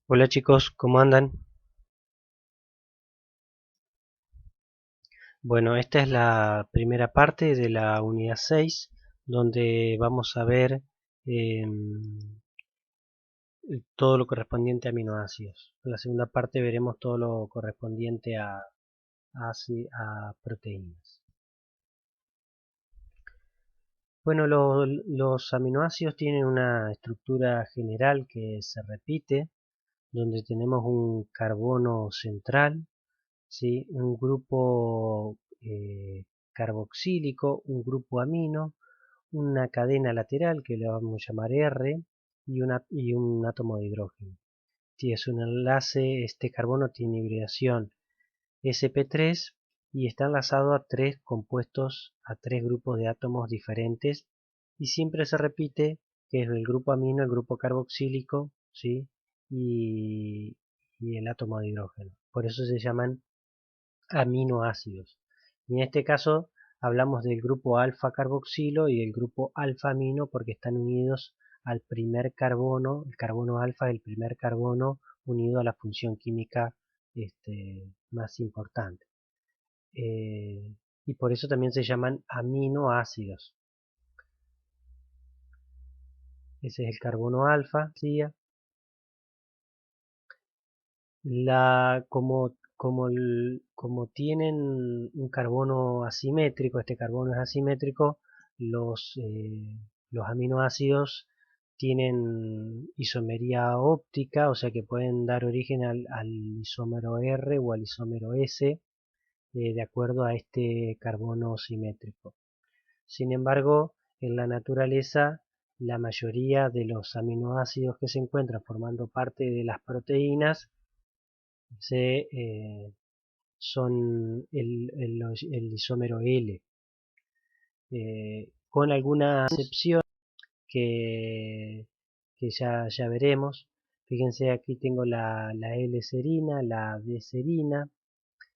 Hola chicos, ¿cómo andan? Bueno, esta es la primera parte de la unidad 6, donde vamos a ver todo lo correspondiente a aminoácidos. En la segunda parte veremos todo lo correspondiente a proteínas. Bueno, los aminoácidos tienen una estructura general que se repite, donde tenemos un carbono central, ¿sí? Un grupo carboxílico, un grupo amino, una cadena lateral que le vamos a llamar R y un átomo de hidrógeno. Si es un enlace, este carbono tiene hibridación sp3 y está enlazado a tres compuestos, a tres grupos de átomos diferentes y siempre se repite que es el grupo amino, el grupo carboxílico, ¿sí? y, y el átomo de hidrógeno. Por eso se llaman aminoácidos. Y en este caso hablamos del grupo alfa carboxilo y del grupo alfa amino porque están unidos al primer carbono, el carbono alfa es el primer carbono unido a la función química más importante. Y por eso también se llaman aminoácidos. Ese es el carbono alfa, ¿sí? Como tienen un carbono asimétrico, este carbono es asimétrico, los aminoácidos tienen isomería óptica, o sea que pueden dar origen al isómero R o al isómero S de acuerdo a este carbono simétrico. Sin embargo, en la naturaleza, la mayoría de los aminoácidos que se encuentran formando parte de las proteínas se, son el isómero L, con alguna excepción que, que ya veremos. Fíjense, aquí tengo la L-serina, la D-serina.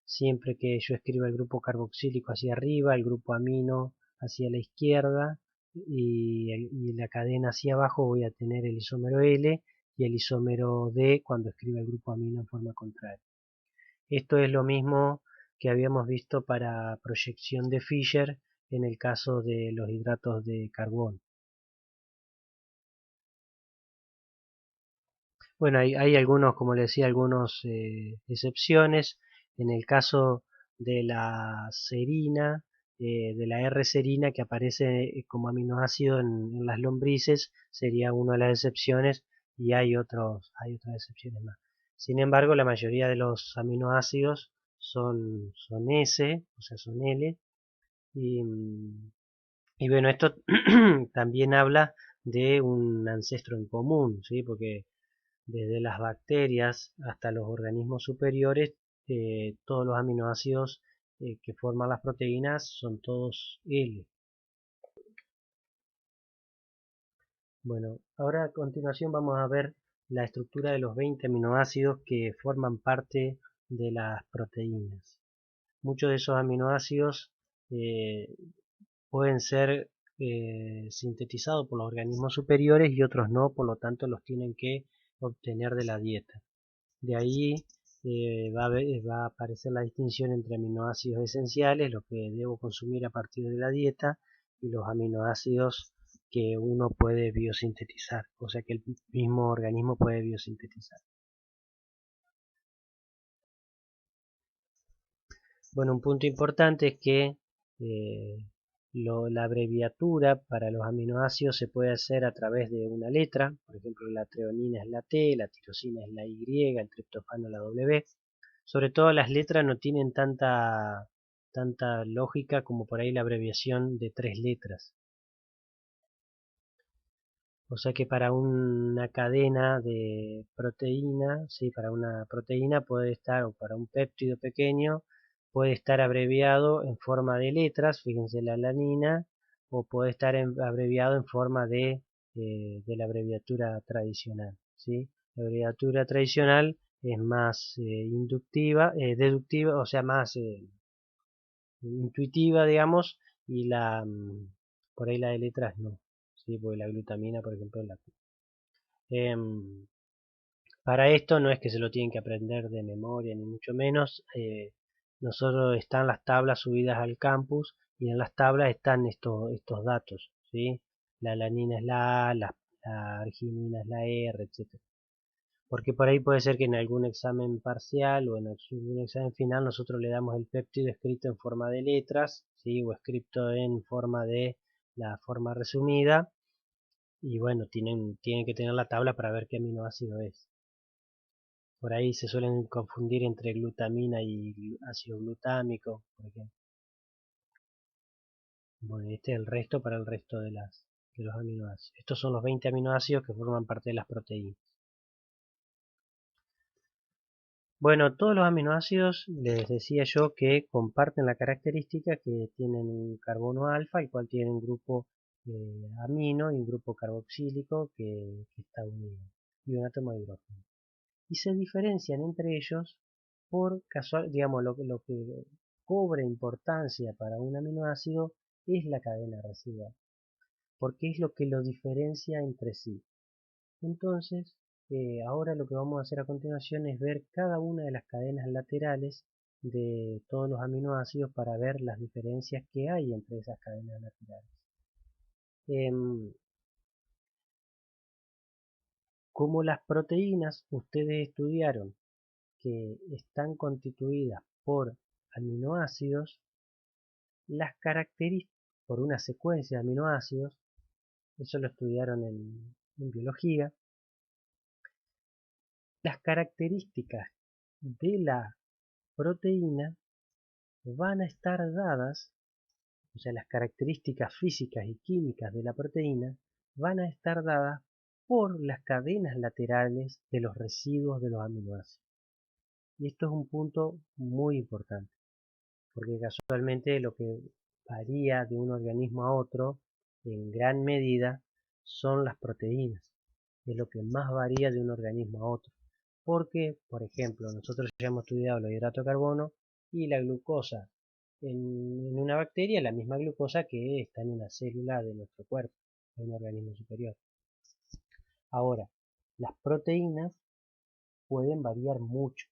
Siempre que yo escriba el grupo carboxílico hacia arriba, el grupo amino hacia la izquierda y la cadena hacia abajo, voy a tener el isómero L y el isómero D cuando escriba el grupo amino en forma contraria. Esto es lo mismo que habíamos visto para proyección de Fischer en el caso de los hidratos de carbono. Bueno, hay algunos, como les decía, algunas excepciones. En el caso de la serina, de la R-serina que aparece como aminoácido en las lombrices, sería una de las excepciones y hay otras excepciones más. Sin embargo, la mayoría de los aminoácidos son S, o sea, son L, y, y bueno, esto también habla de un ancestro en común, ¿sí? Porque desde las bacterias hasta los organismos superiores, todos los aminoácidos que forman las proteínas son todos L. Bueno, ahora a continuación vamos a ver la estructura de los 20 aminoácidos que forman parte de las proteínas. Muchos de esos aminoácidos eh, pueden ser sintetizados por los organismos superiores y otros no, por lo tanto los tienen que obtener de la dieta. De ahí va a aparecer la distinción entre aminoácidos esenciales, los que debo consumir a partir de la dieta, y los aminoácidos que uno puede biosintetizar, o sea que el mismo organismo puede biosintetizar. Bueno, un punto importante es que eh, la abreviatura para los aminoácidos se puede hacer a través de una letra, por ejemplo la treonina es la T, la tirosina es la Y, el triptofano la W. Sobre todo las letras no tienen tanta lógica como por ahí la abreviación de tres letras. O sea que para una cadena de proteína, sí, para una proteína puede estar, o para un péptido pequeño, puede estar abreviado en forma de letras, fíjense la alanina, o puede estar abreviado en forma de la abreviatura tradicional, ¿sí? La abreviatura tradicional es más inductiva, deductiva, o sea, más intuitiva, digamos, y por ahí la de letras no, ¿sí? Porque la glutamina, por ejemplo, la Em, Para esto no es que se lo tienen que aprender de memoria, ni mucho menos. Nosotros están las tablas subidas al campus y en las tablas están estos datos, ¿sí? La alanina es la A, la arginina es la R, etcétera. Porque por ahí puede ser que en algún examen parcial o en algún examen final nosotros le damos el péptido escrito en forma de letras, ¿sí? O escrito en forma de la forma resumida. Y bueno, tienen que tener la tabla para ver qué aminoácido es. Por ahí se suelen confundir entre glutamina y ácido glutámico, por ejemplo. Bueno, este es el resto para el resto de los aminoácidos. Estos son los 20 aminoácidos que forman parte de las proteínas. Bueno, todos los aminoácidos les decía yo que comparten la característica que tienen un carbono alfa, el cual tiene un grupo amino y un grupo carboxílico que está unido, y un átomo de hidrógeno. Y se diferencian entre ellos por casual, digamos, lo que cobra importancia para un aminoácido es la cadena residual, porque es lo que lo diferencia entre sí. Entonces, ahora lo que vamos a hacer a continuación es ver cada una de las cadenas laterales de todos los aminoácidos para ver las diferencias que hay entre esas cadenas laterales. Como las proteínas ustedes estudiaron que están constituidas por aminoácidos, las características, por una secuencia de aminoácidos, eso lo estudiaron en biología, las características de la proteína van a estar dadas, o sea, las características físicas y químicas de la proteína van a estar dadas por las cadenas laterales de los residuos de los aminoácidos. Y esto es un punto muy importante, porque casualmente lo que varía de un organismo a otro en gran medida son las proteínas, es lo que más varía de un organismo a otro. Porque, por ejemplo, nosotros ya hemos estudiado los hidratos de carbono y la glucosa en una bacteria, la misma glucosa que está en una célula de nuestro cuerpo, de un organismo superior. Ahora, las proteínas pueden variar mucho,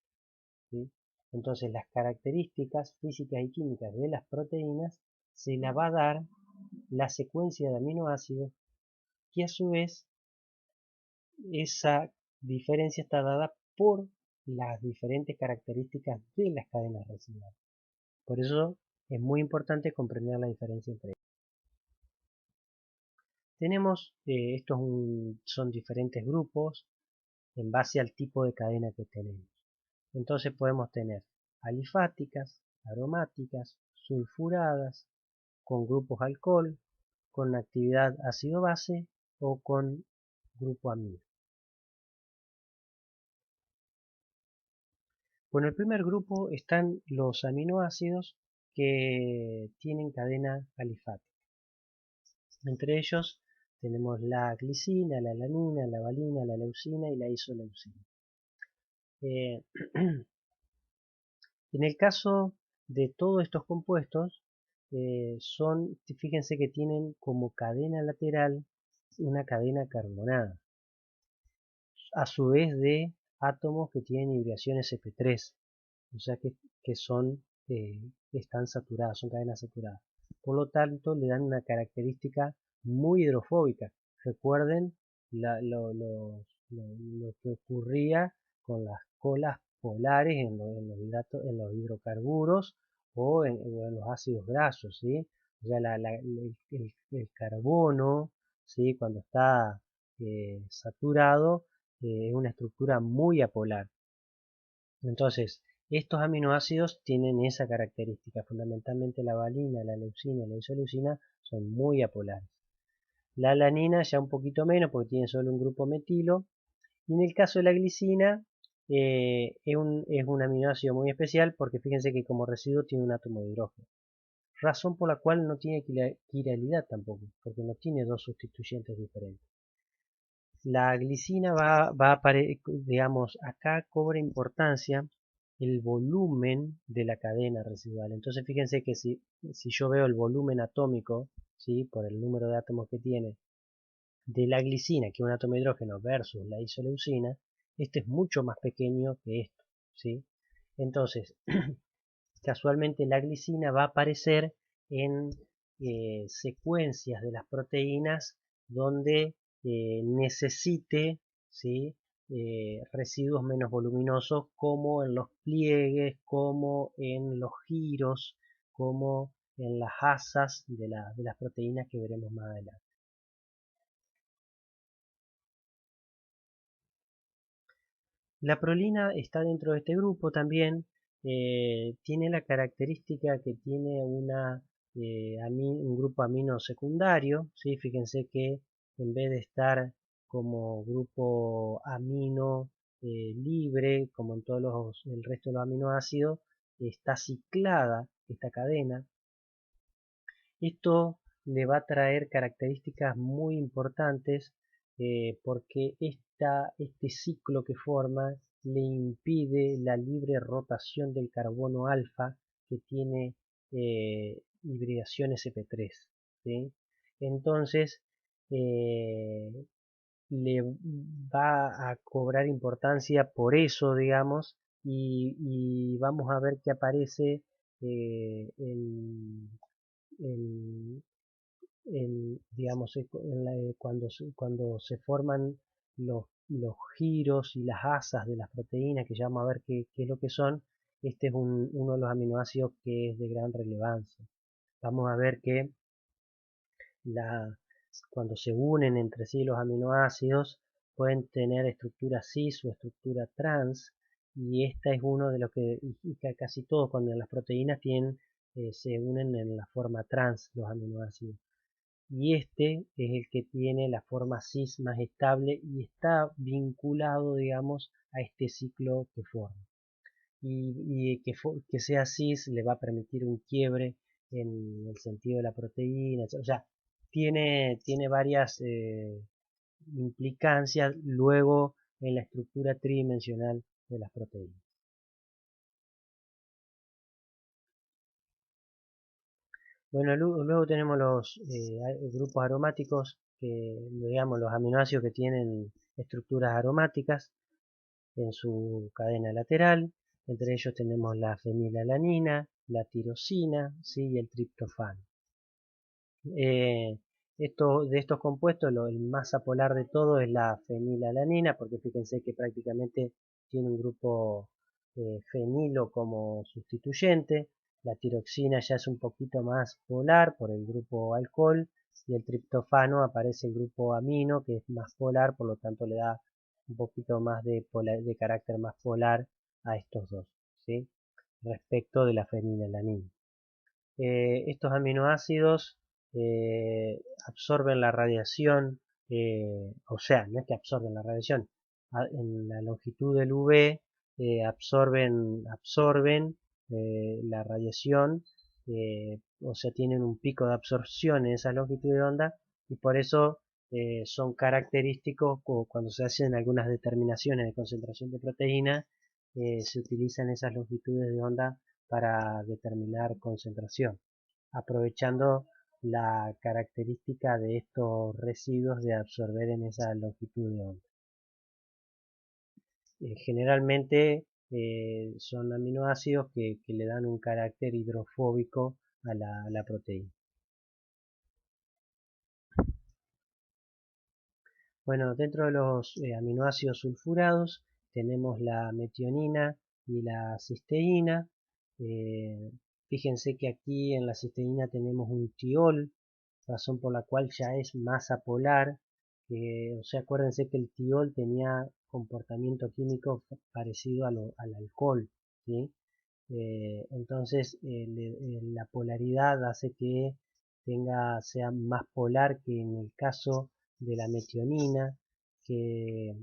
¿sí? Entonces, las características físicas y químicas de las proteínas se la va a dar la secuencia de aminoácidos, que a su vez esa diferencia está dada por las diferentes características de las cadenas residuales. Por eso es muy importante comprender la diferencia entre ellas. Tenemos, son diferentes grupos en base al tipo de cadena que tenemos. Entonces podemos tener alifáticas, aromáticas, sulfuradas, con grupos alcohol, con actividad ácido-base o con grupo amino. Bueno, el primer grupo están los aminoácidos que tienen cadena alifática. Entre ellos tenemos la glicina, la alanina, la valina, la leucina y la isoleucina. En el caso de todos estos compuestos, fíjense que tienen como cadena lateral una cadena carbonada, a su vez de átomos que tienen hibridación sp3, o sea que están saturadas, son cadenas saturadas. Por lo tanto, le dan una característica muy hidrofóbica. Recuerden lo que ocurría con las colas polares en los hidrocarburos o en los ácidos grasos, ¿sí? O sea, el carbono, ¿sí? Cuando está saturado, es una estructura muy apolar. Entonces, estos aminoácidos tienen esa característica, fundamentalmente la valina, la leucina y la isoleucina son muy apolares. La alanina ya un poquito menos porque tiene solo un grupo metilo. Y en el caso de la glicina es un aminoácido muy especial porque fíjense que como residuo tiene un átomo de hidrógeno. Razón por la cual no tiene quiralidad tampoco, porque no tiene dos sustituyentes diferentes. La glicina digamos, acá cobra importancia el volumen de la cadena residual. Entonces fíjense que si yo veo el volumen atómico, ¿sí? Por el número de átomos que tiene, de la glicina, que es un átomo de hidrógeno, versus la isoleucina, Este es mucho más pequeño que esto, ¿sí? Entonces, casualmente la glicina va a aparecer en secuencias de las proteínas donde necesite, ¿sí? Residuos menos voluminosos, como en los pliegues, como en los giros, como en las asas de las proteínas que veremos más adelante. La prolina está dentro de este grupo también. Tiene la característica que tiene un grupo amino secundario, ¿sí? Fíjense que en vez de estar como grupo amino libre, como en el resto de los aminoácidos, está ciclada esta cadena. Esto le va a traer características muy importantes porque este ciclo que forma le impide la libre rotación del carbono alfa que tiene hibridación sp3. ¿Sí? Entonces eh, le va a cobrar importancia por eso, digamos, y vamos a ver que aparece el, digamos, cuando se forman los giros y las asas de las proteínas, que ya vamos a ver qué es lo que son. Este es uno de los aminoácidos que es de gran relevancia. Vamos a ver que la, cuando se unen entre sí los aminoácidos pueden tener estructura cis o estructura trans, y esta es uno de los y casi todos cuando las proteínas se unen en la forma trans los aminoácidos, y este es el que tiene la forma cis más estable y está vinculado, digamos, a este ciclo que forma. Que sea cis le va a permitir un quiebre en el sentido de la proteína, o sea, tiene varias implicancias luego en la estructura tridimensional de las proteínas. Bueno, luego tenemos los grupos aromáticos, digamos, los aminoácidos que tienen estructuras aromáticas en su cadena lateral. Entre ellos tenemos la fenilalanina, la tirosina, ¿sí? Y el triptofano. Eh, de estos compuestos, el más apolar de todo es la fenilalanina, porque fíjense que prácticamente tiene un grupo fenilo como sustituyente. La tiroxina ya es un poquito más polar por el grupo alcohol, y el triptofano aparece el grupo amino, que es más polar, por lo tanto le da un poquito más de carácter más polar a estos dos, ¿sí? Respecto de la fenilalanina. Estos aminoácidos absorben la radiación, o sea, no es que absorben la radiación, en la longitud del UV absorben la radiación, o sea, tienen un pico de absorción en esa longitud de onda, y por eso son característicos cuando se hacen algunas determinaciones de concentración de proteína. Se utilizan esas longitudes de onda para determinar concentración, aprovechando la característica de estos residuos de absorber en esa longitud de onda. Generalmente son aminoácidos que le dan un carácter hidrofóbico a la proteína. Bueno, dentro de los aminoácidos sulfurados tenemos la metionina y la cisteína. Eh, Fíjense que aquí en la cisteína tenemos un tiol, razón por la cual ya es masa polar. O sea, acuérdense que el tiol tenía comportamiento químico parecido al alcohol, ¿sí? Entonces la polaridad hace que sea más polar que en el caso de la metionina, que,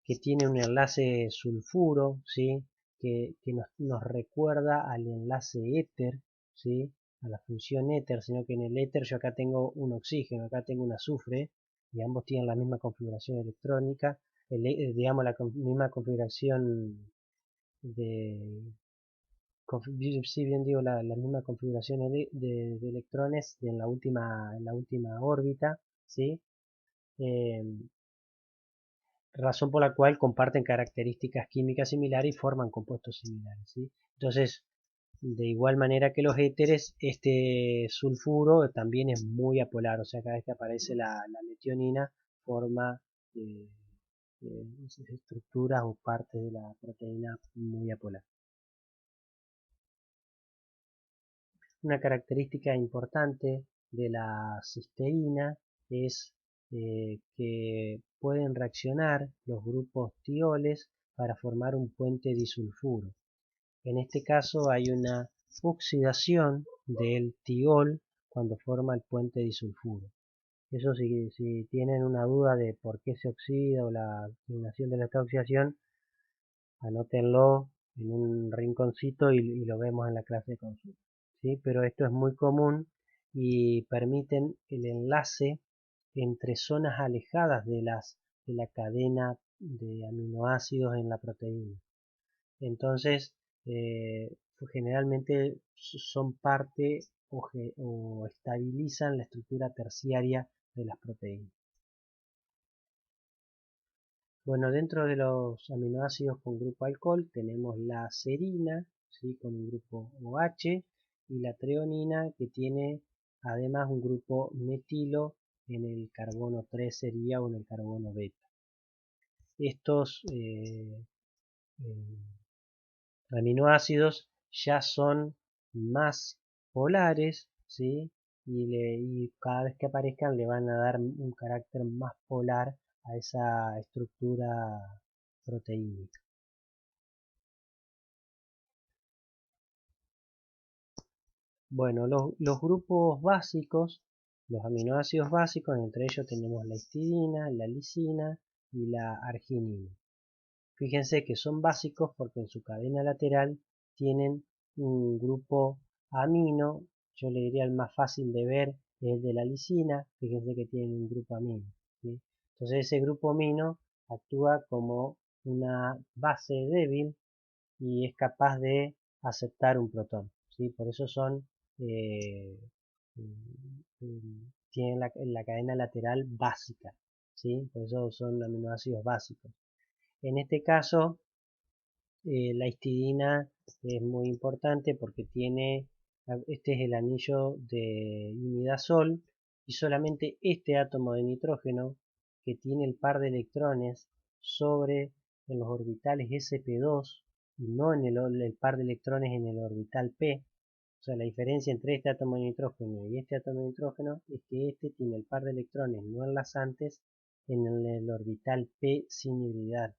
que tiene un enlace sulfuro, ¿sí? Que nos recuerda al enlace éter, ¿sí? A la función éter, sino que en el éter yo acá tengo un oxígeno, acá tengo un azufre, y ambos tienen la misma configuración electrónica, digamos misma configuración de, si bien digo la misma configuración de electrones en la última órbita, ¿sí? Eh, razón por la cual comparten características químicas similares y forman compuestos similares, ¿sí? Entonces, de igual manera que los éteres, este sulfuro también es muy apolar, o sea, cada vez que aparece la metionina forma eh, estructuras o partes de la proteína muy apolar. Una característica importante de la cisteína es que pueden reaccionar los grupos tioles para formar un puente disulfuro. En este caso hay una oxidación del tiol cuando forma el puente disulfuro. Eso si tienen una duda de por qué se oxida o la combinación de esta oxidación, anótenlo en un rinconcito y lo vemos en la clase de consulta, ¿sí? Pero esto es muy común y permiten el enlace entre zonas alejadas de la cadena de aminoácidos en la proteína. Entonces, generalmente son parte o estabilizan la estructura terciaria de las proteínas. Bueno, dentro de los aminoácidos con grupo alcohol tenemos la serina, ¿sí? Con un grupo OH, y la treonina, que tiene además un grupo metilo en el carbono 3 sería o en el carbono beta. Estos aminoácidos ya son más polares, ¿sí? Y cada vez que aparezcan le van a dar un carácter más polar a esa estructura proteínica. Bueno, los grupos básicos, los aminoácidos básicos, entre ellos tenemos la histidina, la lisina y la arginina. Fíjense que son básicos porque en su cadena lateral tienen un grupo amino. Yo le diría el más fácil de ver es el de la lisina. Fíjense que tienen un grupo amino, ¿sí? Entonces ese grupo amino actúa como una base débil y es capaz de aceptar un protón, ¿sí? Por eso son tienen la cadena lateral básica, ¿sí? Por eso son aminoácidos básicos. En este caso, la histidina es muy importante porque este es el anillo de imidazol y solamente este átomo de nitrógeno que tiene el par de electrones sobre en los orbitales sp2 y no en el par de electrones en el orbital p. O sea, la diferencia entre este átomo de nitrógeno y este átomo de nitrógeno es que este tiene el par de electrones no enlazantes en el orbital p sin hibridar,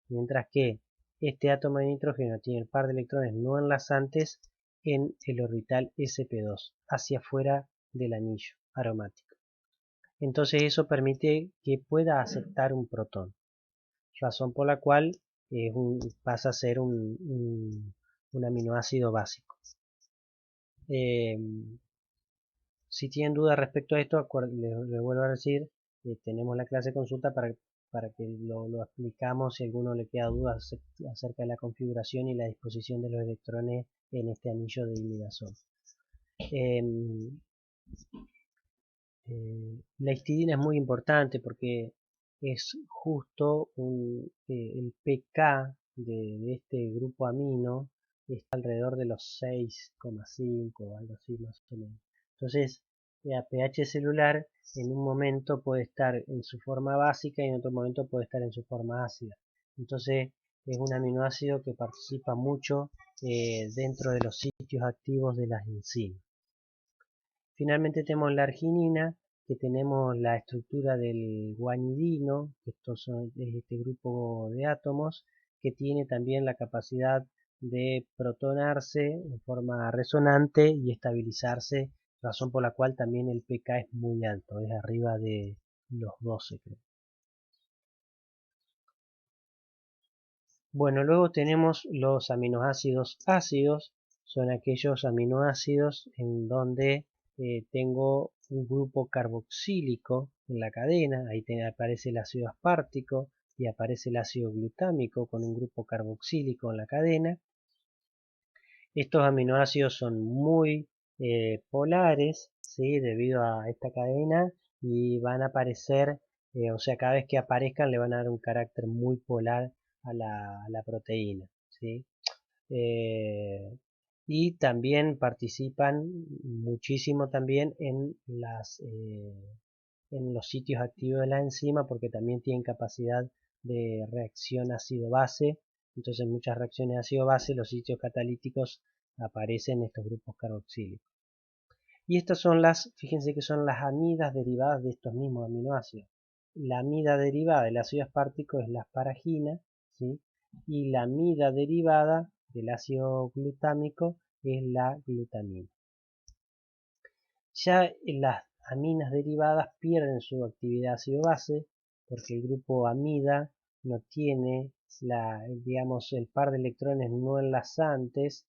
mientras que este átomo de nitrógeno tiene el par de electrones no enlazantes en el orbital sp2, hacia afuera del anillo aromático. Entonces eso permite que pueda aceptar un protón, razón por la cual pasa a ser un aminoácido básico. Si tienen dudas respecto a esto, les vuelvo a decir, tenemos la clase de consulta para que lo explicamos si a alguno le queda dudas acerca de la configuración y la disposición de los electrones en este anillo de imidazol. La histidina es muy importante porque es justo el pK de este grupo amino está alrededor de los 6,5 o algo así más o menos. Entonces, a pH celular en un momento puede estar en su forma básica y en otro momento puede estar en su forma ácida. Entonces, es un aminoácido que participa mucho dentro de los sitios activos de las enzimas. Finalmente tenemos la arginina, que tenemos la estructura del guanidino, que es este grupo de átomos, que tiene también la capacidad de protonarse en forma resonante y estabilizarse, razón por la cual también el pK es muy alto, es arriba de los 12, creo. Bueno, luego tenemos los aminoácidos ácidos, son aquellos aminoácidos en donde tengo un grupo carboxílico en la cadena, ahí aparece el ácido aspartico y aparece el ácido glutámico con un grupo carboxílico en la cadena. Estos aminoácidos son muy polares, ¿sí? Debido a esta cadena y van a aparecer O sea, cada vez que aparezcan le van a dar un carácter muy polar a la proteína, ¿sí? Eh, y también participan muchísimo también en los sitios activos de la enzima porque también tienen capacidad de reacción ácido-base. Entonces en muchas reacciones ácido-base los sitios catalíticos aparecen estos grupos carboxílicos. Y estas son fíjense que son las amidas derivadas de estos mismos aminoácidos. La amida derivada del ácido aspartico es la asparagina, ¿sí? Y la amida derivada del ácido glutámico es la glutamina. Ya las aminas derivadas pierden su actividad ácido-base porque el grupo amida no tiene digamos, el par de electrones no enlazantes,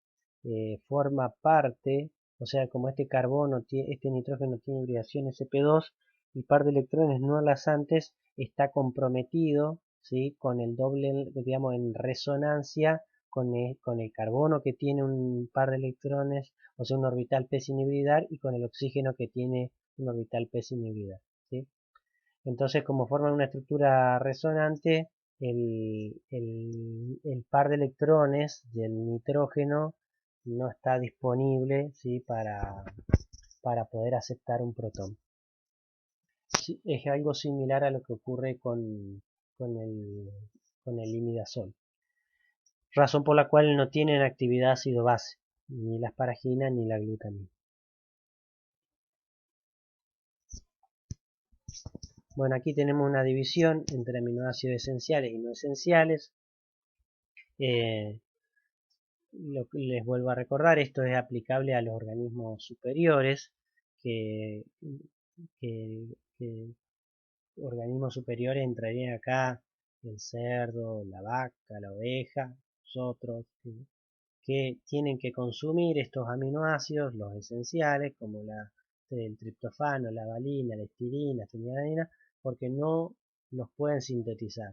forma parte, o sea, como este carbono, este nitrógeno tiene hibridación sp2, el par de electrones no enlazantes está comprometido, ¿sí? Con el doble, digamos, en resonancia con el carbono que tiene un par de electrones, o sea, un orbital p sin hibridar, y con el oxígeno que tiene un orbital p sin hibridar, ¿sí? Entonces, como forman una estructura resonante, el par de electrones del nitrógeno no está disponible, ¿sí? Para poder aceptar un protón. Sí, es algo similar a lo que ocurre con el, con el imidazol, razón por la cual no tienen actividad ácido-base, ni la asparagina ni la glutamina. Bueno, aquí tenemos una división entre aminoácidos esenciales y no esenciales. Les vuelvo a recordar, esto es aplicable a los organismos superiores, que, que, que organismos superiores entrarían acá el cerdo, la vaca, la oveja, nosotros, que tienen que consumir estos aminoácidos, los esenciales, como el triptofano, la valina, la estirina, la fenilalanina, porque no los pueden sintetizar.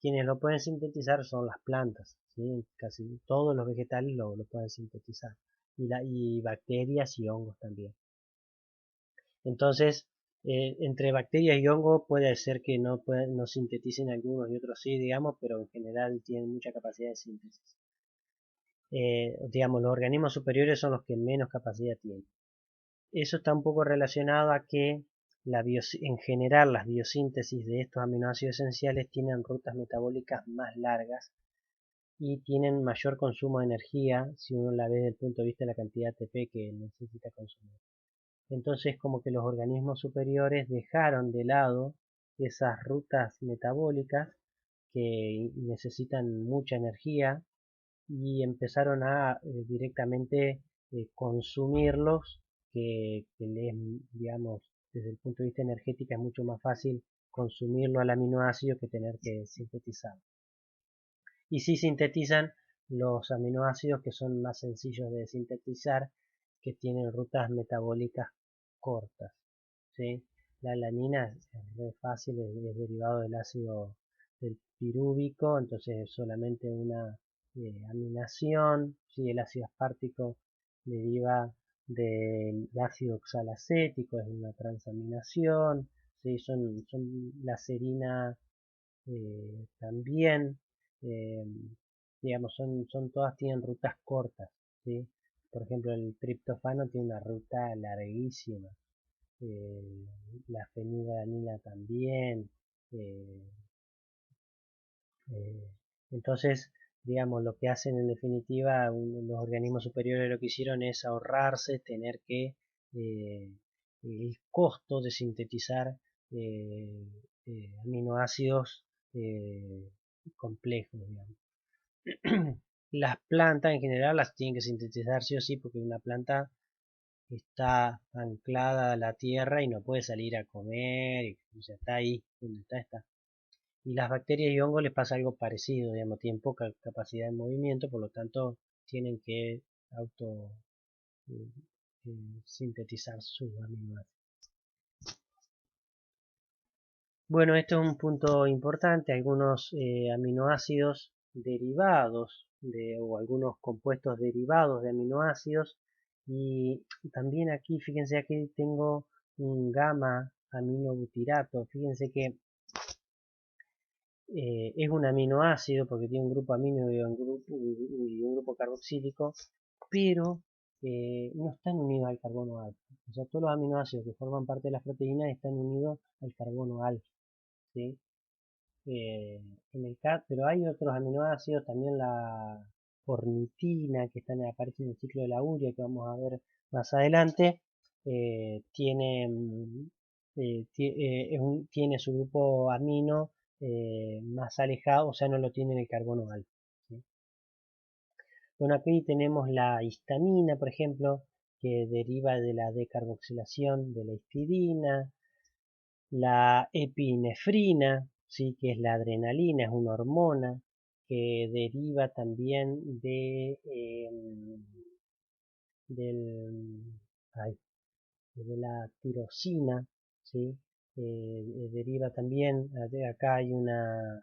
Quienes lo pueden sintetizar son las plantas, ¿sí? Casi todos los vegetales lo pueden sintetizar, y bacterias y hongos también. Entonces, entre bacterias y hongos puede ser que no sinteticen algunos y otros sí, digamos, pero en general tienen mucha capacidad de síntesis. Digamos, los organismos superiores son los que menos capacidad tienen. Eso está un poco relacionado a que en general las biosíntesis de estos aminoácidos esenciales tienen rutas metabólicas más largas y tienen mayor consumo de energía si uno la ve desde el punto de vista de la cantidad de ATP que necesita consumir. Entonces, como que los organismos superiores dejaron de lado esas rutas metabólicas que necesitan mucha energía y empezaron a directamente consumirlos, que les, digamos, desde el punto de vista energético es mucho más fácil consumirlo al aminoácido que tener que sintetizarlo. Y si sintetizan los aminoácidos que son más sencillos de sintetizar, que tienen rutas metabólicas cortas, ¿sí? La alanina es re fácil, es derivado del ácido del pirúvico, entonces es solamente una aminación, ¿sí? El ácido aspartico deriva del ácido oxalacético, es una transaminación, ¿sí? Son la serina también, eh, digamos, todas tienen rutas cortas, ¿sí? Por ejemplo, el triptofano tiene una ruta larguísima, eh, la fenilalanina también, eh, eh, entonces, digamos, lo que hacen en definitiva los organismos superiores lo que hicieron es ahorrarse tener que el costo de sintetizar eh, aminoácidos eh, complejos, digamos. Las plantas en general las tienen que sintetizar sí o sí porque una planta está anclada a la tierra y no puede salir a comer, o sea, está ahí, donde está. Y las bacterias y hongos les pasa algo parecido, digamos, tienen poca capacidad de movimiento, por lo tanto tienen que auto eh, sintetizar sus aminoácidos. Bueno, esto es un punto importante, algunos aminoácidos derivados o algunos compuestos derivados de aminoácidos, y también aquí, fíjense, aquí tengo un gamma aminobutirato, fíjense que es un aminoácido porque tiene un grupo amino y un grupo carboxílico, pero no están unidos al carbono alfa. O sea, todos los aminoácidos que forman parte de las proteínas están unidos al carbono alfa, ¿sí? Eh, pero hay otros aminoácidos, también la ornitina, que aparece en el ciclo de la urea, que vamos a ver más adelante, tiene, tiene su grupo amino más alejado, o sea, no lo tiene en el carbono alfa, ¿sí? Bueno, aquí tenemos la histamina, por ejemplo, que deriva de la decarboxilación de la histidina, la epinefrina, ¿sí? Que es la adrenalina, es una hormona que deriva también del, ay, de la tirosina, ¿sí? Deriva también, acá hay una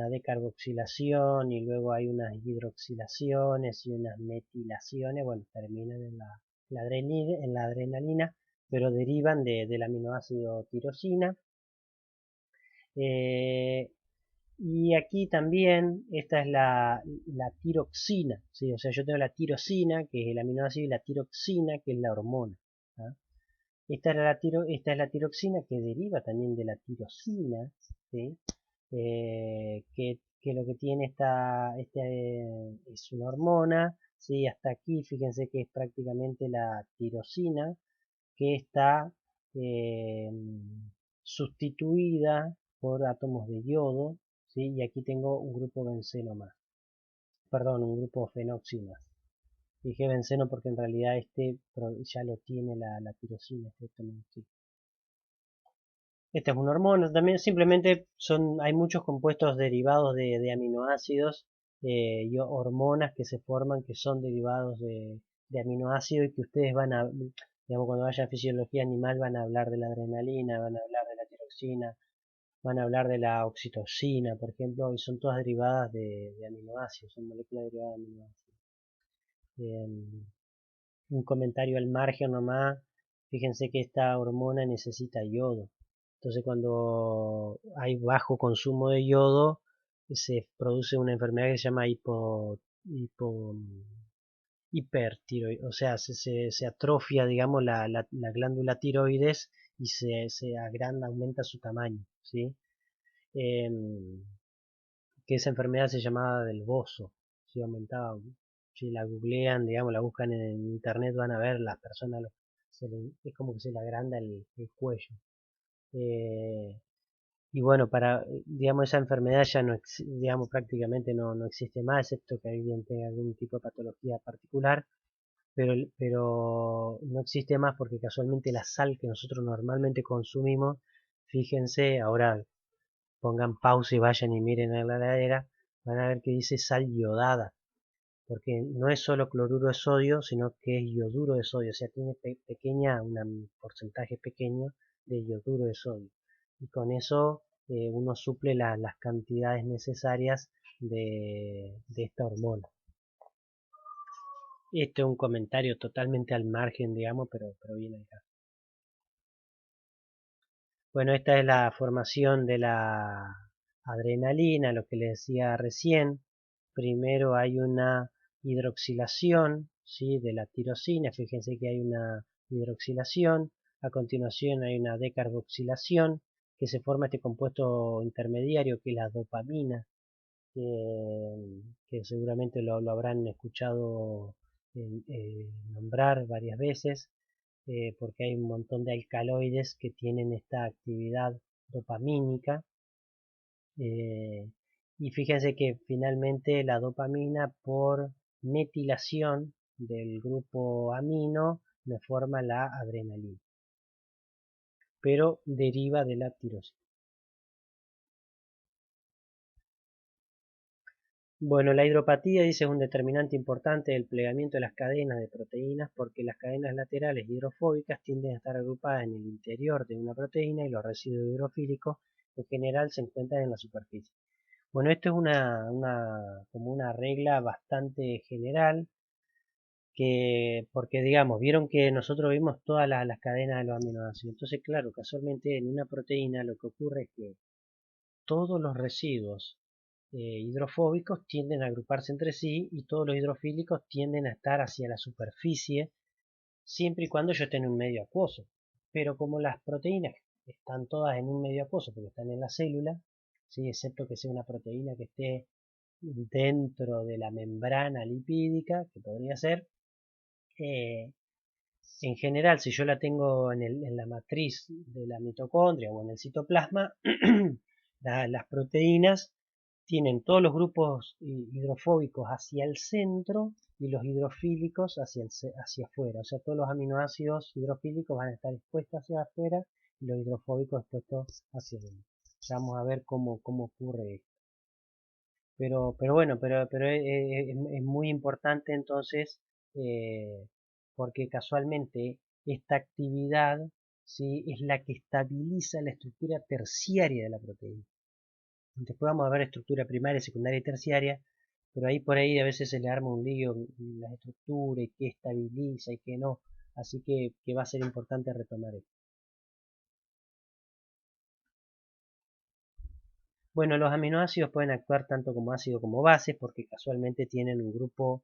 decarboxilación y luego hay unas hidroxilaciones y unas metilaciones, bueno, terminan en en la adrenalina, pero derivan del aminoácido tirosina. Eh, y aquí también, esta es la tiroxina, ¿sí? O sea, yo tengo la tirosina, que es el aminoácido, y la tiroxina, que es la hormona, ¿ah? Esta es la tiroxina que deriva también de la tirosina, ¿sí? Que lo que tiene es una hormona, ¿sí? Hasta aquí, fíjense que es prácticamente la tirosina que está eh, sustituida por átomos de yodo, ¿sí? Y aquí tengo un grupo benceno más, perdón, un grupo fenoxi más. Dije benceno porque en realidad ya lo tiene la tirosina, sí. Esta es una hormona también, simplemente hay muchos compuestos derivados de aminoácidos y hormonas que se forman que son derivados de aminoácidos y que ustedes digamos, cuando vayan a fisiología animal van a hablar de la adrenalina, van a hablar de la tiroxina, van a hablar de la oxitocina, por ejemplo, y son todas derivadas de aminoácidos, son moléculas derivadas de aminoácidos. Un comentario al margen nomás, fíjense que esta hormona necesita yodo. Entonces cuando hay bajo consumo de yodo, se produce una enfermedad que se llama hipo, hipertiroides, o sea, se atrofia, digamos, la glándula tiroides y se agranda, aumenta su tamaño, ¿sí? Em, que esa enfermedad se llamaba del bozo, si aumentaba, si la googlean, digamos, la buscan en internet, van a ver las personas, es como que se le agranda el cuello. Eh, y bueno, digamos, esa enfermedad ya no, digamos, prácticamente no existe más, excepto que alguien tenga algún tipo de patología particular, pero no existe más porque casualmente la sal que nosotros normalmente consumimos, fíjense, ahora pongan pausa y vayan y miren en la heladera, van a ver que dice sal yodada, porque no es solo cloruro de sodio, sino que es yoduro de sodio, o sea, tiene un porcentaje pequeño de yoduro de sodio. Y con eso uno suple las cantidades necesarias de esta hormona. Este es un comentario totalmente al margen, digamos, pero viene acá. Bueno, esta es la formación de la adrenalina, lo que les decía recién. Primero hay una hidroxilación, ¿sí? De la tirosina, fíjense que hay una hidroxilación. A continuación hay una decarboxilación, que se forma este compuesto intermediario que es la dopamina, que seguramente lo habrán escuchado nombrar varias veces, porque hay un montón de alcaloides que tienen esta actividad dopamínica. eh, y fíjense que finalmente la dopamina por metilación del grupo amino me forma la adrenalina, pero deriva de la tirosina. Bueno, la hidropatía dice es un determinante importante del plegamiento de las cadenas de proteínas porque las cadenas laterales hidrofóbicas tienden a estar agrupadas en el interior de una proteína y los residuos hidrofílicos en general se encuentran en la superficie. Bueno, esto es como una regla bastante general porque digamos, vieron que nosotros vimos todas las cadenas de los aminoácidos. Entonces, claro, casualmente en una proteína lo que ocurre es que todos los residuos hidrofóbicos tienden a agruparse entre sí y todos los hidrofílicos tienden a estar hacia la superficie siempre y cuando ellos estén en un medio acuoso. Pero como las proteínas están todas en un medio acuoso porque están en la célula, ¿sí? Excepto que sea una proteína que esté dentro de la membrana lipídica, que podría ser, eh, en general, si yo la tengo en la matriz de la mitocondria o en el citoplasma, las proteínas tienen todos los grupos hidrofóbicos hacia el centro y los hidrofílicos hacia afuera. O sea, todos los aminoácidos hidrofílicos van a estar expuestos hacia afuera y los hidrofóbicos expuestos hacia adentro. Ya vamos a ver cómo ocurre esto. Pero bueno, pero es muy importante entonces, eh, porque casualmente esta actividad, ¿sí? Es la que estabiliza la estructura terciaria de la proteína. Después vamos a ver estructura primaria, secundaria y terciaria, pero ahí por ahí a veces se le arma un lío la estructura y qué estabiliza y qué no. Así que va a ser importante retomar esto. Bueno, los aminoácidos pueden actuar tanto como ácido como bases porque casualmente tienen un grupo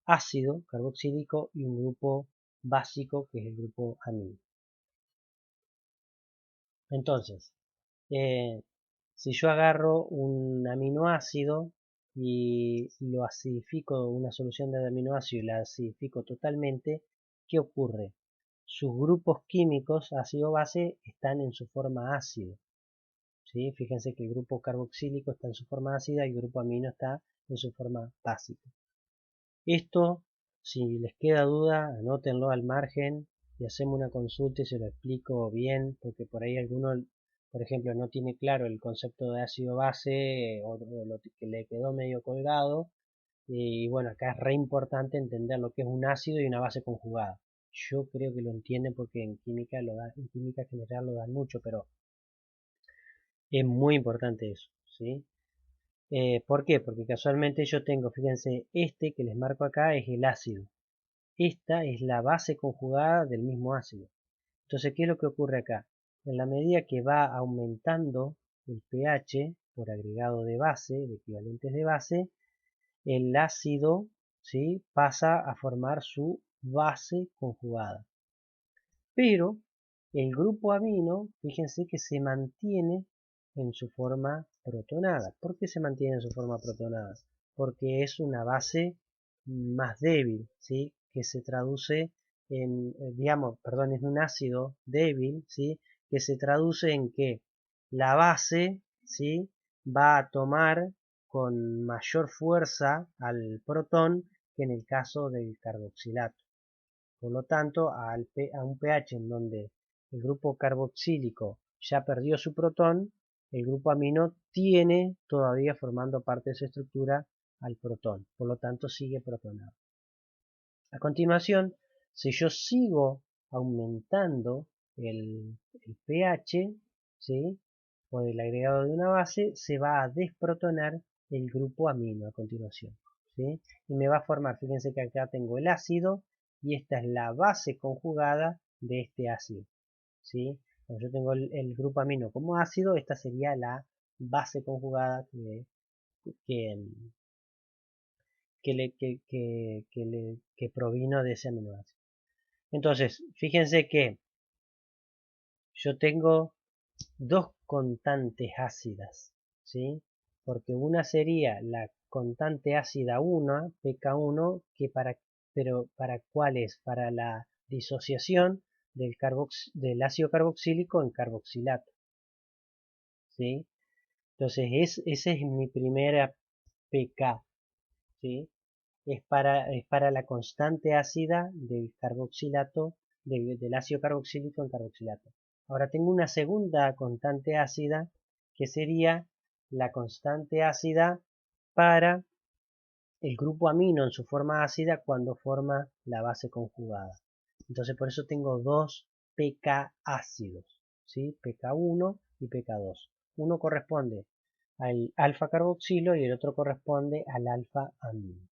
ácido carboxílico y un grupo básico que es el grupo amino. Entonces, eh, si yo agarro un aminoácido y lo acidifico, una solución de aminoácido y la acidifico totalmente, ¿qué ocurre? Sus grupos químicos ácido-base están en su forma ácido. ¿Sí? Fíjense que el grupo carboxílico está en su forma ácida y el grupo amino está en su forma básica. Esto, si les queda duda, anótenlo al margen y hacemos una consulta y se lo explico bien, porque por ahí alguno, por ejemplo, no tiene claro el concepto de ácido base o lo que le quedó medio colgado. Y bueno, acá es re importante entender lo que es un ácido y una base conjugada. Yo creo que lo entienden porque en química en química general lo dan mucho, pero es muy importante eso, ¿sí? ¿Por qué? Porque casualmente yo tengo, fíjense, este que les marco acá es el ácido. Esta es la base conjugada del mismo ácido. Entonces, ¿qué es lo que ocurre acá? En la medida que va aumentando el pH por agregado de base, de equivalentes de base, el ácido, ¿sí? Pasa a formar su base conjugada. Pero el grupo amino, fíjense que se mantiene en su forma protonada. ¿Por qué se mantiene en su forma protonada? Porque es una base más débil, ¿sí? Que se traduce en, digamos, perdón, es un ácido débil, ¿sí? Que se traduce en que la base, ¿sí? Va a tomar con mayor fuerza al protón que en el caso del carboxilato. Por lo tanto, a un pH en donde el grupo carboxílico ya perdió su protón, el grupo amino tiene todavía formando parte de su estructura al protón, por lo tanto sigue protonado. A continuación, si yo sigo aumentando el pH, ¿sí? Por el agregado de una base, se va a desprotonar el grupo amino a continuación, ¿sí? Y me va a formar, fíjense que acá tengo el ácido y esta es la base conjugada de este ácido, ¿sí? Cuando yo tengo el grupo amino como ácido, esta sería la base conjugada que, que provino de ese aminoácido. Entonces, fíjense que yo tengo dos constantes ácidas, ¿sí? Porque una sería la constante ácida 1, pK1, pero ¿para cuál es? Para la disociación del ácido carboxílico en carboxilato, ¿sí? Entonces, esa es mi primera pK, ¿sí? Es para la constante ácida del carboxilato, del ácido carboxílico en carboxilato. Ahora tengo una segunda constante ácida que sería la constante ácida para el grupo amino en su forma ácida cuando forma la base conjugada. Entonces por eso tengo dos pK ácidos, ¿sí? pK1 y pK2. Uno corresponde al alfa carboxilo y el otro corresponde al alfa amino.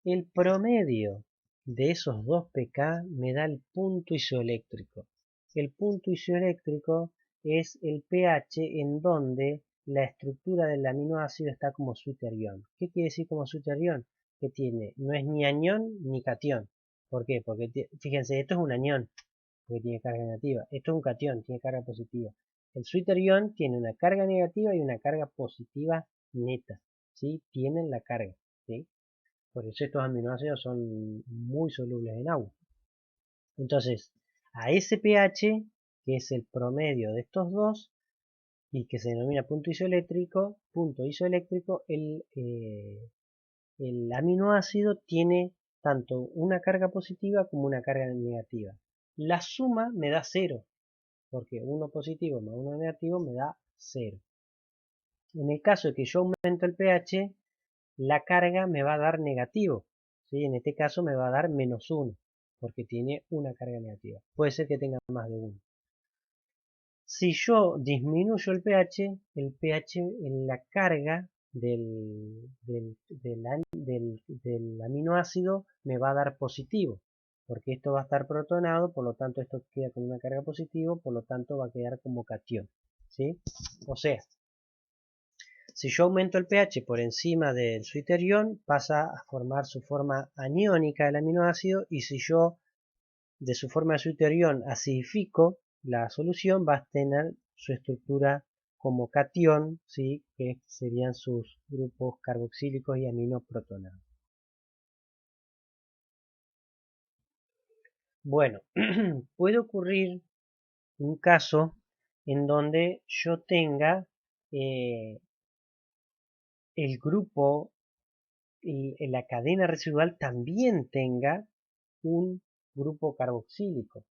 El promedio de esos dos pK me da el punto isoeléctrico. El punto isoeléctrico es el pH en donde la estructura del aminoácido está como suiterión. ¿Qué quiere decir como suiterión? Que no es ni anión ni catión. ¿Por qué? Porque fíjense, esto es un anión, porque tiene carga negativa. Esto es un catión, tiene carga positiva. El suiterión tiene una carga negativa y una carga positiva neta. ¿Sí? Tienen la carga. ¿Sí? Por eso estos aminoácidos son muy solubles en agua. Entonces, a ese pH, que es el promedio de estos dos, y que se denomina punto isoeléctrico, el aminoácido tiene tanto una carga positiva como una carga negativa. La suma me da cero, porque uno positivo más uno negativo me da cero. En el caso de que yo aumento el pH, la carga me va a dar negativo. ¿Sí? En este caso me va a dar -1, porque tiene una carga negativa. Puede ser que tenga más de uno. Si yo disminuyo el pH en la carga del aminoácido me va a dar positivo, porque esto va a estar protonado, por lo tanto esto queda con una carga positiva, por lo tanto va a quedar como catión. ¿Sí? O sea, si yo aumento el pH por encima del suiterión, pasa a formar su forma aniónica del aminoácido, y si yo de su forma de suiterión acidifico la solución, va a tener su estructura como catión, ¿sí? Que serían sus grupos carboxílicos y aminoprotonados. Bueno, puede ocurrir un caso en donde yo tenga el grupo, la cadena residual también tenga un grupo carboxílico.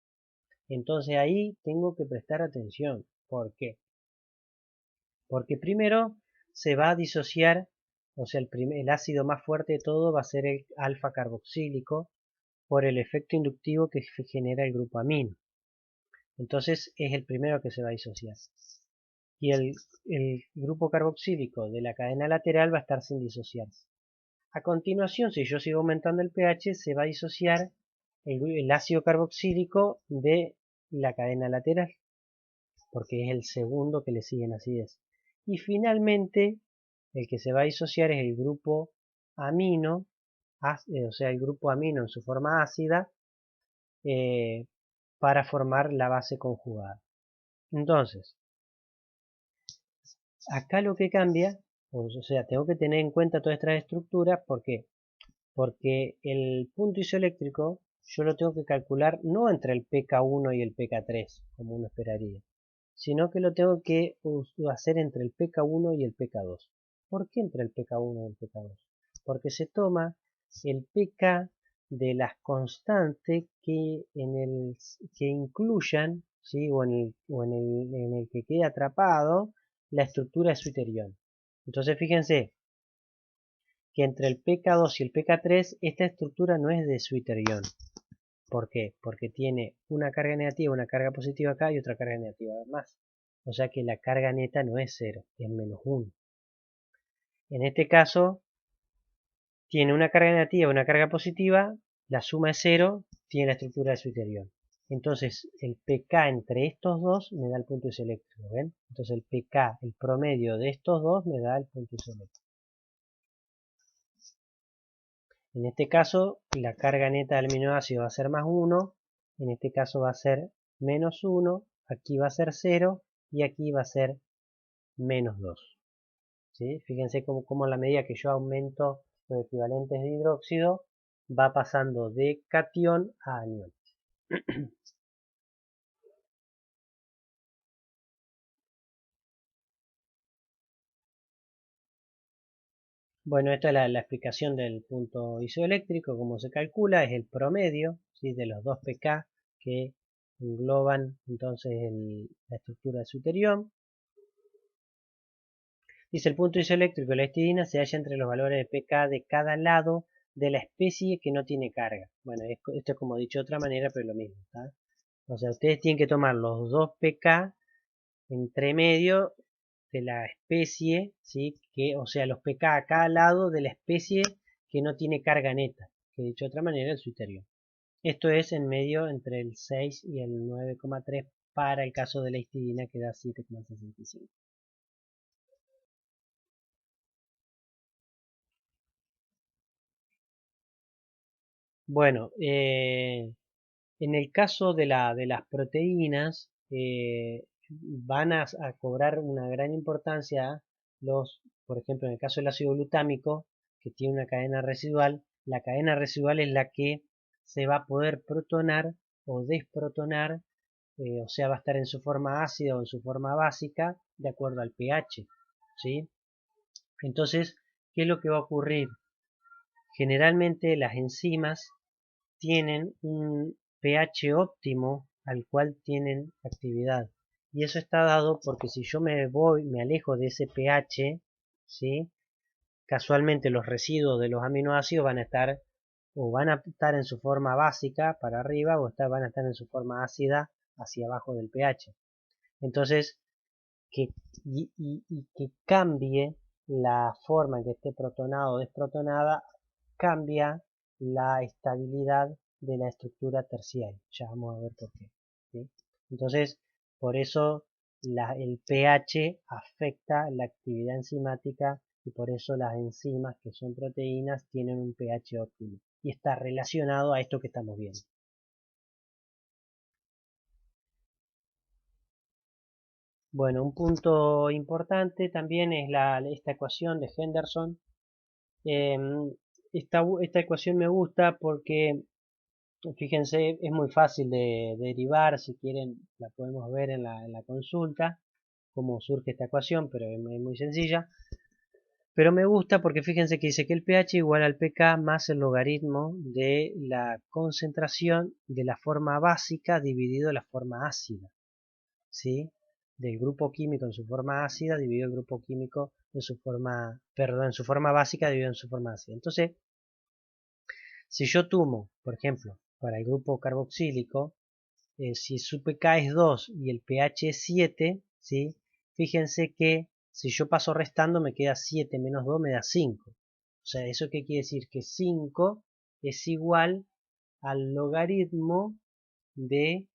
Entonces ahí tengo que prestar atención. ¿Por qué? Porque primero se va a disociar, o sea, el ácido más fuerte de todo va a ser el alfa carboxílico por el efecto inductivo que genera el grupo amino. Entonces es el primero que se va a disociar. Y el grupo carboxílico de la cadena lateral va a estar sin disociarse. A continuación, si yo sigo aumentando el pH, se va a disociar el ácido carboxílico de la cadena lateral, porque es el segundo que le sigue en acidez. Y finalmente, el que se va a disociar es el grupo amino, o sea, el grupo amino en su forma ácida, eh, para formar la base conjugada. Entonces, acá lo que cambia, o sea, tengo que tener en cuenta todas estas estructuras. ¿Por qué? Porque el punto isoeléctrico yo lo tengo que calcular no entre el pK1 y el pK3, como uno esperaría, sino que lo tengo que hacer entre el pK1 y el pK2. ¿Por qué entre el pK1 y el pK2? Porque se toma el pK de las constantes que incluyan, ¿sí? En el que quede atrapado la estructura de suiterión. Entonces fíjense que entre el pK2 y el pK3 esta estructura no es de suiterión. ¿Por qué? Porque tiene una carga negativa, una carga positiva acá y otra carga negativa más. O sea que la carga neta no es 0, es -1. En este caso, tiene una carga negativa y una carga positiva, la suma es 0, tiene la estructura de suiterión. Entonces, el pK entre estos dos me da el punto isoeléctrico, ¿ven? Entonces el pK, el promedio de estos dos, me da el punto isoeléctrico. En este caso, la carga neta del aminoácido va a ser +1, en este caso va a ser -1, aquí va a ser 0 y aquí va a ser -2. ¿Sí? Fíjense cómo a la medida que yo aumento los equivalentes de hidróxido, va pasando de catión a anión. Bueno, esta es la explicación del punto isoeléctrico, cómo se calcula, es el promedio, ¿sí? De los dos pK que engloban entonces la estructura de suiterión. Dice el punto isoeléctrico de la histidina se halla entre los valores de pK de cada lado de la especie que no tiene carga. Bueno, esto es como dicho de otra manera, pero lo mismo. ¿Tá? O sea, ustedes tienen que tomar los dos pK entre medio de la especie, ¿sí? O sea, los pK a cada lado de la especie que no tiene carga neta, que dicho de otra manera el suiterión. Esto es en medio entre el 6 y el 9,3 para el caso de la histidina que da 7,65. Bueno, en el caso de las proteínas, van a cobrar una gran importancia por ejemplo, en el caso del ácido glutámico, que tiene una cadena residual, la cadena residual es la que se va a poder protonar o desprotonar, o sea, va a estar en su forma ácida o en su forma básica, de acuerdo al pH, ¿sí? Entonces, ¿qué es lo que va a ocurrir? Generalmente las enzimas tienen un pH óptimo al cual tienen actividad. Y eso está dado porque si yo me alejo de ese pH, ¿sí? Casualmente los residuos de los aminoácidos van a estar o van a estar en su forma básica para arriba o van a estar en su forma ácida hacia abajo del pH. Entonces, que, y que cambie la forma en que esté protonado o desprotonada, cambia la estabilidad de la estructura terciaria. Ya vamos a ver por qué. ¿Sí? Entonces, por eso el pH afecta la actividad enzimática y por eso las enzimas que son proteínas tienen un pH óptimo. Y está relacionado a esto que estamos viendo. Bueno, un punto importante también es esta ecuación de Henderson. Esta ecuación me gusta porque, fíjense, es muy fácil de derivar. Si quieren, la podemos ver en la consulta, cómo surge esta ecuación, pero es muy sencilla. Pero me gusta porque fíjense que dice que el pH igual al pK más el logaritmo de la concentración de la forma básica dividido la forma ácida. ¿Sí? Del grupo químico en su forma ácida dividido el grupo químico en su forma, perdón, en su forma básica dividido en su forma ácida. Entonces, si yo tomo, por ejemplo, para el grupo carboxílico, si su pK es 2 y el pH es 7, ¿sí? Fíjense que si yo paso restando me queda 7 menos 2 me da 5. O sea, ¿eso qué quiere decir? Que 5 es igual al logaritmo de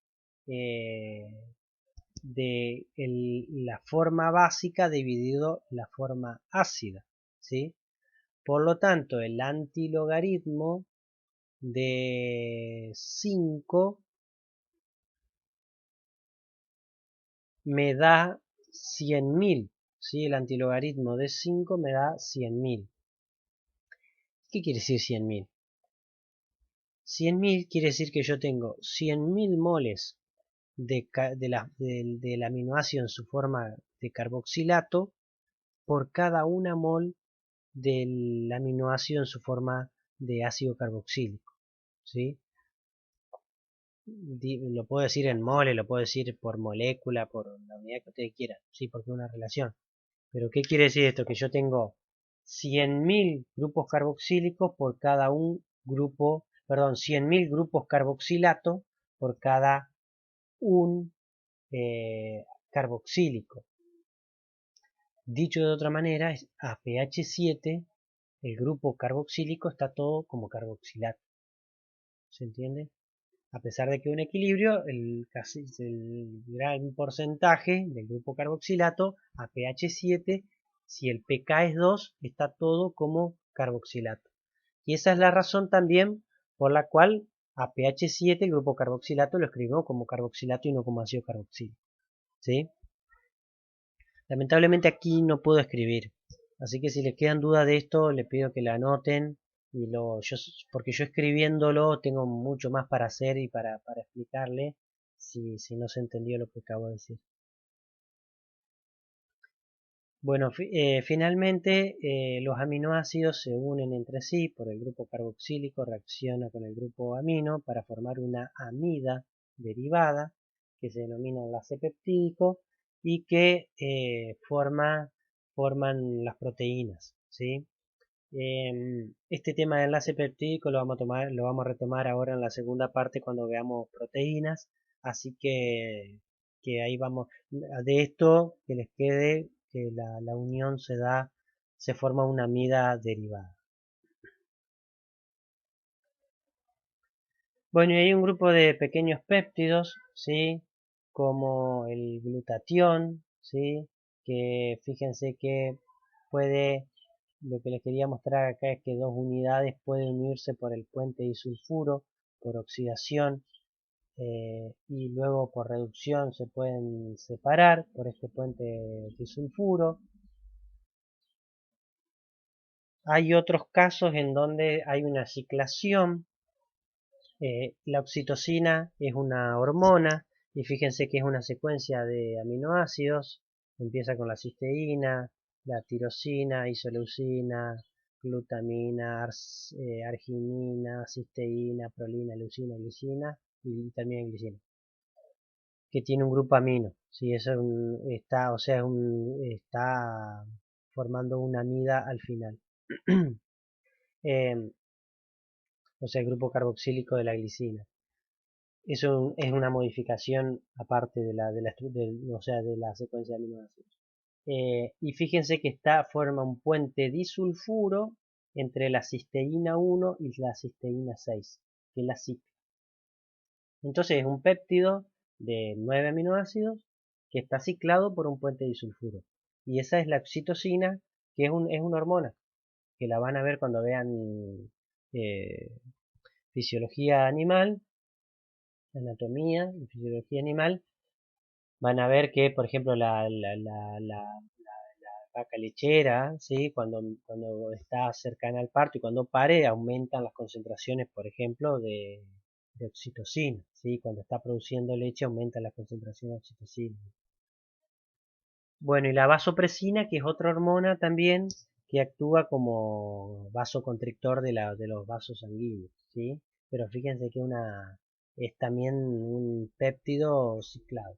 eh, la forma básica dividido la forma ácida, ¿sí? Por lo tanto, el antilogaritmo de 5 me da 100.000, ¿sí? El antilogaritmo de 5 me da 100.000. ¿Qué quiere decir 100.000? 100.000 quiere decir que yo tengo 100.000 moles del aminoácido en su forma de carboxilato por cada una mol del aminoácido en su forma de ácido carboxílico, ¿sí? Lo puedo decir en mole, lo puedo decir por molécula, por la unidad que ustedes quieran, ¿sí? Porque es una relación. Pero ¿qué quiere decir esto? Que yo tengo 100.000 grupos carboxílicos por cada un grupo, perdón, 100.000 grupos carboxilato por cada un carboxílico. Dicho de otra manera, a pH 7 el grupo carboxílico está todo como carboxilato. ¿Se entiende? A pesar de que un equilibrio, el gran porcentaje del grupo carboxilato a pH 7, si el pK es 2, está todo como carboxilato. Y esa es la razón también por la cual a pH 7 el grupo carboxilato lo escribimos como carboxilato y no como ácido carboxílico. ¿Sí? Lamentablemente aquí no puedo escribir, así que si les quedan dudas de esto, les pido que la anoten porque yo escribiéndolo tengo mucho más para hacer y para explicarle si no se entendió lo que acabo de decir. Bueno, finalmente los aminoácidos se unen entre sí por el grupo carboxílico, reacciona con el grupo amino para formar una amida derivada que se denomina enlace peptídico y que forman las proteínas, ¿sí? Este tema de enlace peptídico lo vamos a retomar ahora en la segunda parte cuando veamos proteínas, así que ahí vamos, de esto que les quede que la unión se forma una amida derivada. Bueno, y hay un grupo de pequeños péptidos, ¿sí? Como el glutatión, ¿sí? Que fíjense que puede lo que les quería mostrar acá es que dos unidades pueden unirse por el puente disulfuro, por oxidación, y luego por reducción se pueden separar por este puente disulfuro. Hay otros casos en donde hay una ciclación. La oxitocina es una hormona y fíjense que es una secuencia de aminoácidos. Empieza con la cisteína, la tirosina, isoleucina, glutamina, arginina, cisteína, prolina, leucina, glicina y también glicina, que tiene un grupo amino. ¿Sí? Eso está, o sea, está formando una amida al final. Eh, o sea, el grupo carboxílico de la glicina. Eso es una modificación aparte o sea, de la secuencia de aminoácidos. Y fíjense que forma un puente disulfuro entre la cisteína 1 y la cisteína 6, que es la cicla. Entonces es un péptido de 9 aminoácidos que está ciclado por un puente disulfuro. Y esa es la oxitocina, que es una hormona, que la van a ver cuando vean eh, fisiología animal, anatomía y fisiología animal. Van a ver que, por ejemplo, la vaca lechera, ¿sí? Cuando está cercana al parto y cuando pare, aumentan las concentraciones, por ejemplo, de oxitocina, ¿sí? Cuando está produciendo leche, aumenta la concentración de oxitocina. Bueno, y la vasopresina, que es otra hormona también que actúa como vasoconstrictor de los vasos sanguíneos, ¿sí? Pero fíjense que es también un péptido ciclado.